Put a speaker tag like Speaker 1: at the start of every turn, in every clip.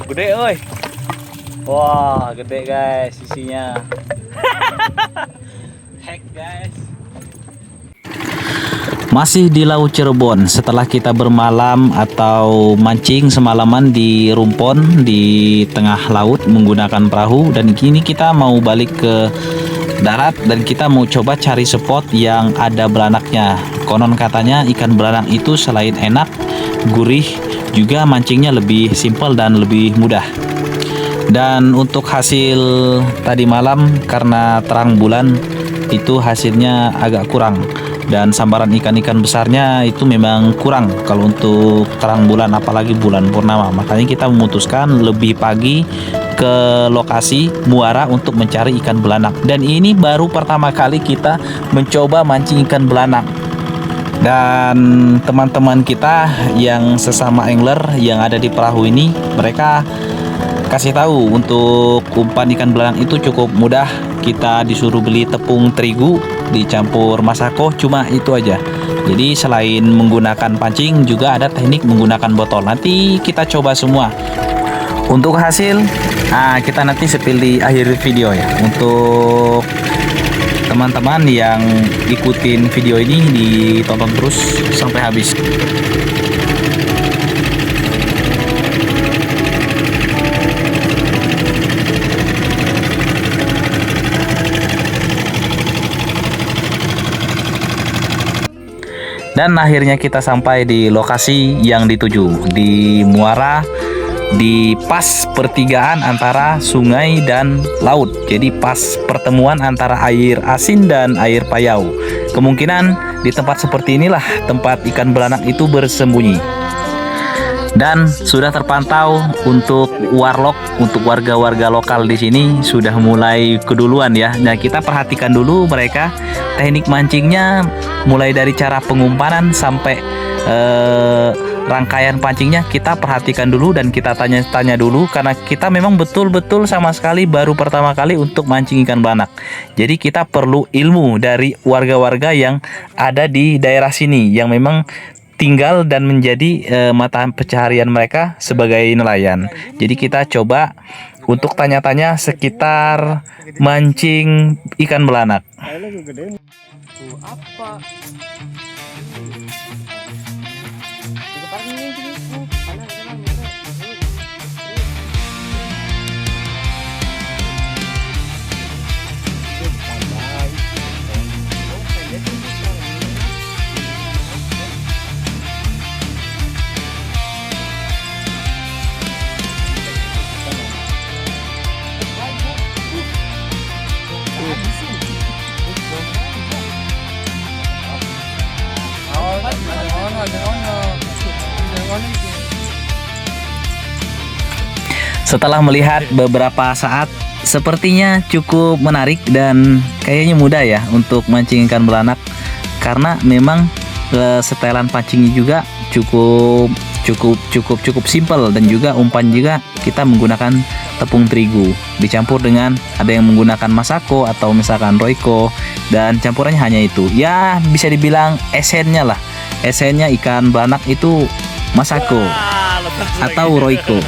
Speaker 1: gede oi. Wah, gede guys isinya. Heck guys. Masih di Laut Cirebon, setelah kita bermalam atau mancing semalaman di rumpon di tengah laut menggunakan perahu, dan kini kita mau balik ke darat dan kita mau coba cari spot yang ada belanaknya. Konon katanya ikan belanak itu selain enak, gurih, juga mancingnya lebih simpel dan lebih mudah. Dan untuk hasil tadi malam karena terang bulan itu hasilnya agak kurang, dan sambaran ikan-ikan besarnya itu memang kurang kalau untuk terang bulan, apalagi bulan purnama. Makanya kita memutuskan lebih pagi ke lokasi muara untuk mencari ikan belanak. Dan ini baru pertama kali kita mencoba mancing ikan belanak. Dan teman-teman kita yang sesama angler yang ada di perahu ini, mereka kasih tahu untuk umpan ikan belanak itu cukup mudah. Kita disuruh beli tepung terigu dicampur masako, cuma itu aja. Jadi selain menggunakan pancing juga ada teknik menggunakan botol. Nanti kita coba semua. Untuk hasil, kita nanti spill di akhir video ya. Untuk teman-teman yang ikutin video ini ditonton terus sampai habis. Dan akhirnya kita sampai di lokasi yang dituju, di muara, di pas pertigaan antara sungai dan laut. Jadi pas pertemuan antara air asin dan air payau. Kemungkinan di tempat seperti inilah tempat ikan belanak itu bersembunyi. Dan sudah terpantau untuk warlock, untuk warga-warga lokal di sini sudah mulai keduluan ya. Nah, kita perhatikan dulu mereka teknik mancingnya, mulai dari cara pengumpanan sampai rangkaian pancingnya kita perhatikan dulu dan kita tanya-tanya dulu, karena kita memang betul-betul sama sekali baru pertama kali untuk mancing ikan belanak. Jadi kita perlu ilmu dari warga-warga yang ada di daerah sini yang memang tinggal dan menjadi mata pencaharian mereka sebagai nelayan. Jadi kita coba untuk tanya-tanya sekitar mancing ikan belanak. Setelah melihat beberapa saat, sepertinya cukup menarik dan kayaknya mudah ya untuk mancing ikan belanak, karena memang setelan pancingnya juga cukup simpel, dan juga umpan juga kita menggunakan tepung terigu dicampur dengan ada yang menggunakan masako atau misalkan roiko, dan campurannya hanya itu ya, bisa dibilang esennya ikan belanak itu masako atau roiko.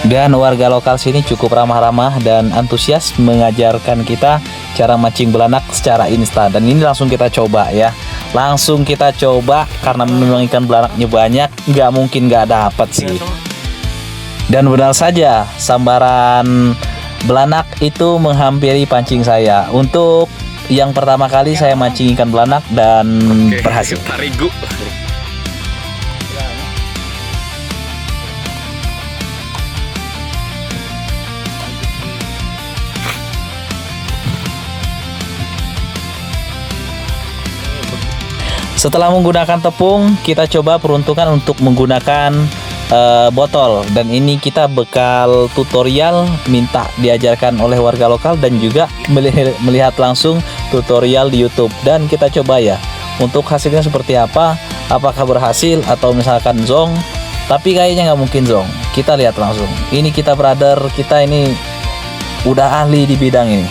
Speaker 1: Dan warga lokal sini cukup ramah-ramah dan antusias mengajarkan kita cara mancing belanak secara instan. Dan ini langsung kita coba ya. Langsung kita coba karena memang ikan belanaknya banyak, nggak mungkin nggak dapat sih. Dan benar saja, sambaran belanak itu menghampiri pancing saya. Untuk yang pertama kali saya mancing ikan belanak dan berhasil. Terigu. Setelah menggunakan tepung, kita coba peruntukan untuk menggunakan botol. Dan ini kita bekal tutorial, minta diajarkan oleh warga lokal dan juga melihat langsung tutorial di YouTube. Dan kita coba ya, untuk hasilnya seperti apa, apakah berhasil atau misalkan zong. Tapi kayaknya nggak mungkin zong. Kita lihat langsung. Ini kita brother, kita ini udah ahli di bidang ini.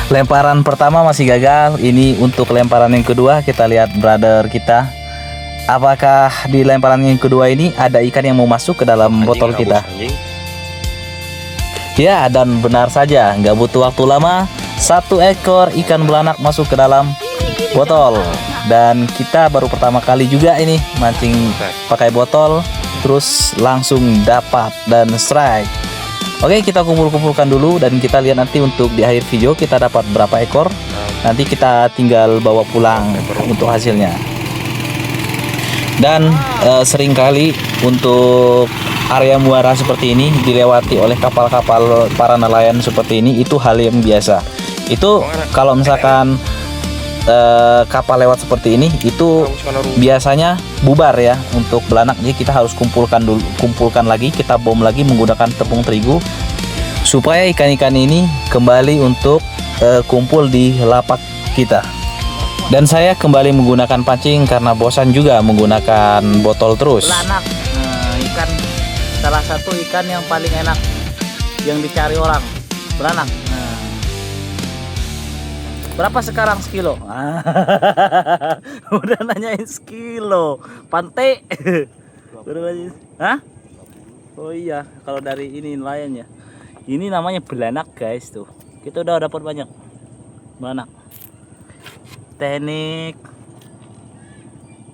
Speaker 1: Lemparan pertama masih gagal. Ini untuk lemparan yang kedua. Kita lihat brother kita. Apakah di lemparan yang kedua ini ada ikan yang mau masuk ke dalam botol kita? Ya, dan benar saja, nggak butuh waktu lama, satu ekor ikan belanak masuk ke dalam botol. Dan kita baru pertama kali juga ini mancing pakai botol, terus langsung dapat dan strike. Oke, kita kumpulkan dulu dan kita lihat nanti untuk di akhir video kita dapat berapa ekor. Nanti kita tinggal bawa pulang untuk hasilnya. Dan seringkali untuk area muara seperti ini dilewati oleh kapal-kapal para nelayan seperti ini, itu hal yang biasa. Itu kalau misalkan kapal lewat seperti ini, itu biasanya bubar ya untuk belanak. Jadi kita harus kumpulkan lagi, kita bom lagi menggunakan tepung terigu supaya ikan-ikan ini kembali untuk kumpul di lapak kita. Dan saya kembali menggunakan pancing karena bosan juga menggunakan botol terus.
Speaker 2: Belanak, ikan salah satu ikan yang paling enak yang dicari orang, belanak. Berapa sekarang sekilo? Udah nanyain sekilo. Pantai. Hah? Oh iya, kalau dari ini nelayan ya. Ini namanya belanak guys tuh. Kita udah dapat banyak belanak. Teknik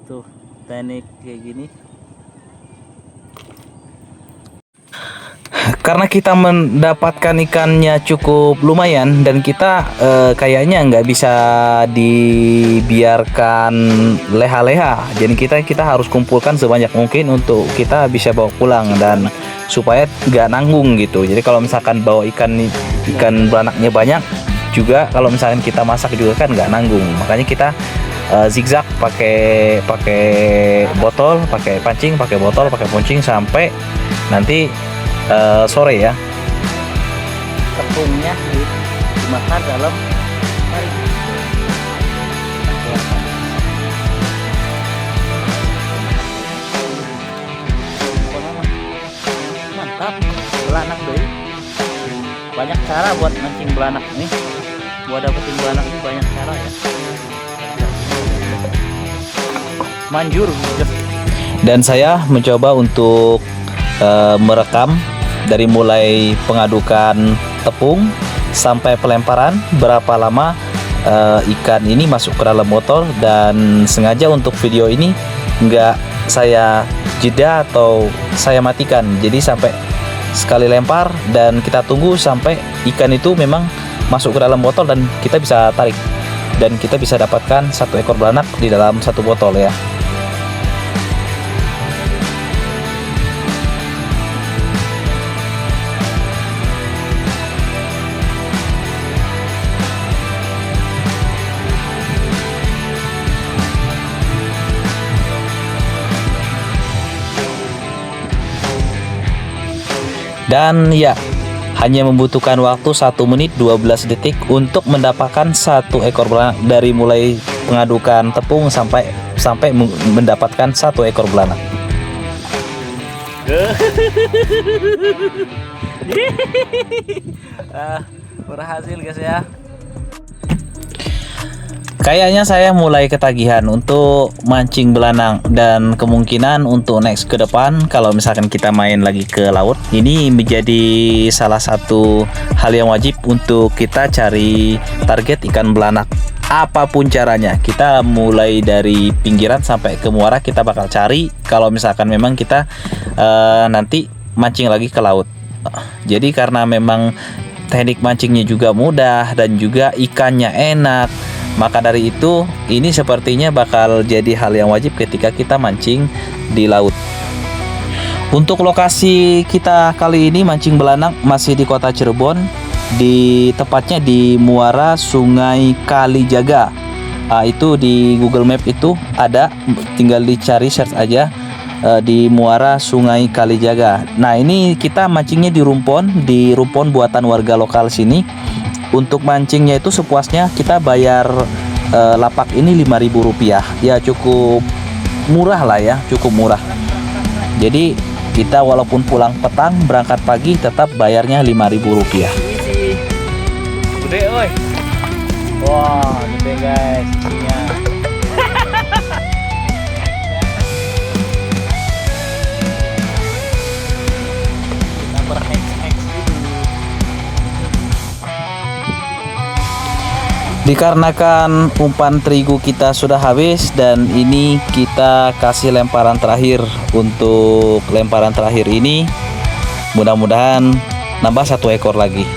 Speaker 2: tuh, teknik kayak gini.
Speaker 1: Karena kita mendapatkan ikannya cukup lumayan dan kita kayaknya nggak bisa dibiarkan leha-leha. Jadi kita harus kumpulkan sebanyak mungkin untuk kita bisa bawa pulang dan supaya nggak nanggung gitu. Jadi kalau misalkan bawa ikan beranaknya banyak juga, kalau misalkan kita masak juga kan nggak nanggung. Makanya kita zigzag pakai botol, pakai pancing, pakai botol, pakai pancing sampai nanti sore ya.
Speaker 2: Tepungnya dimakan dalam hari. Mantap, belanak deh. Banyak cara buat mancing belanak nih. Buat dapetin belanak ini banyak cara ya. Manjur.
Speaker 1: Dan saya mencoba untuk merekam dari mulai pengadukan tepung sampai pelemparan, berapa lama ikan ini masuk ke dalam botol. Dan sengaja untuk video ini nggak saya jeda atau saya matikan, jadi sampai sekali lempar dan kita tunggu sampai ikan itu memang masuk ke dalam botol dan kita bisa tarik dan kita bisa dapatkan satu ekor belanak di dalam satu botol ya. Dan ya, hanya membutuhkan waktu 1 menit 12 detik untuk mendapatkan satu ekor belanak dari mulai pengadukan tepung sampai mendapatkan satu ekor belanak.
Speaker 2: Berhasil guys ya.
Speaker 1: Kayaknya saya mulai ketagihan untuk mancing belanang dan kemungkinan untuk next ke depan kalau misalkan kita main lagi ke laut, ini menjadi salah satu hal yang wajib untuk kita cari target ikan belanak. Apapun caranya, kita mulai dari pinggiran sampai ke muara kita bakal cari kalau misalkan memang kita nanti mancing lagi ke laut. Jadi karena memang teknik mancingnya juga mudah dan juga ikannya enak, maka dari itu ini sepertinya bakal jadi hal yang wajib ketika kita mancing di laut. Untuk lokasi kita kali ini mancing belanak masih di kota Cirebon, tepatnya di muara Sungai Kalijaga. Itu di Google Map itu ada, tinggal dicari search aja di muara Sungai Kalijaga. Nah ini kita mancingnya di rumpon buatan warga lokal sini. Untuk mancingnya itu sepuasnya, kita bayar lapak ini Rp5.000 ya, cukup murah lah ya, cukup murah. Jadi kita walaupun pulang petang berangkat pagi tetap bayarnya Rp5.000.
Speaker 2: Gede oi. Wah, gede guys isinya. Kita berheks-heks dulu.
Speaker 1: Dikarenakan umpan terigu kita sudah habis dan ini kita kasih lemparan terakhir. Untuk lemparan terakhir ini mudah-mudahan nambah 1 ekor lagi.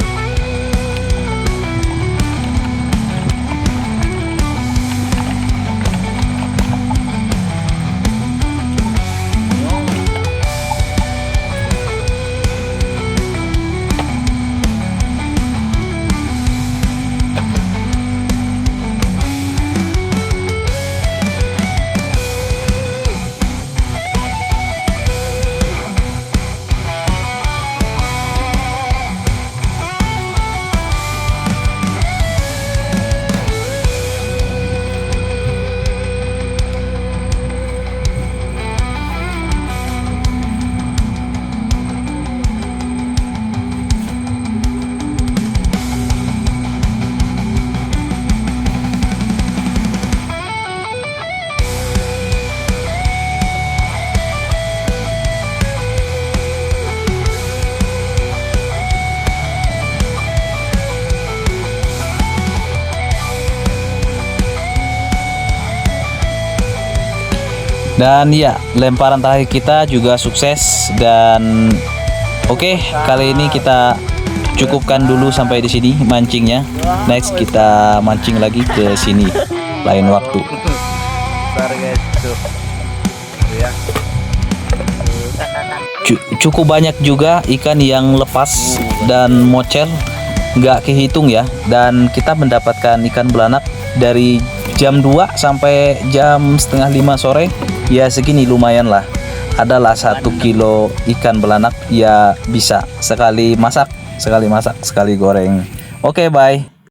Speaker 1: Dan ya, lemparan terakhir kita juga sukses. Dan oke, kali ini kita cukupkan dulu sampai di sini mancingnya. Next kita mancing lagi ke sini lain waktu.
Speaker 2: Bentar guys, tuh. Tuh ya.
Speaker 1: Cukup banyak juga ikan yang lepas dan mocel, nggak kehitung ya. Dan kita mendapatkan ikan belanak dari jam 2 sampai jam setengah 5 sore. Ya segini lumayan lah. Adalah 1 kilo ikan belanak ya, bisa sekali masak, sekali goreng. Oke, bye.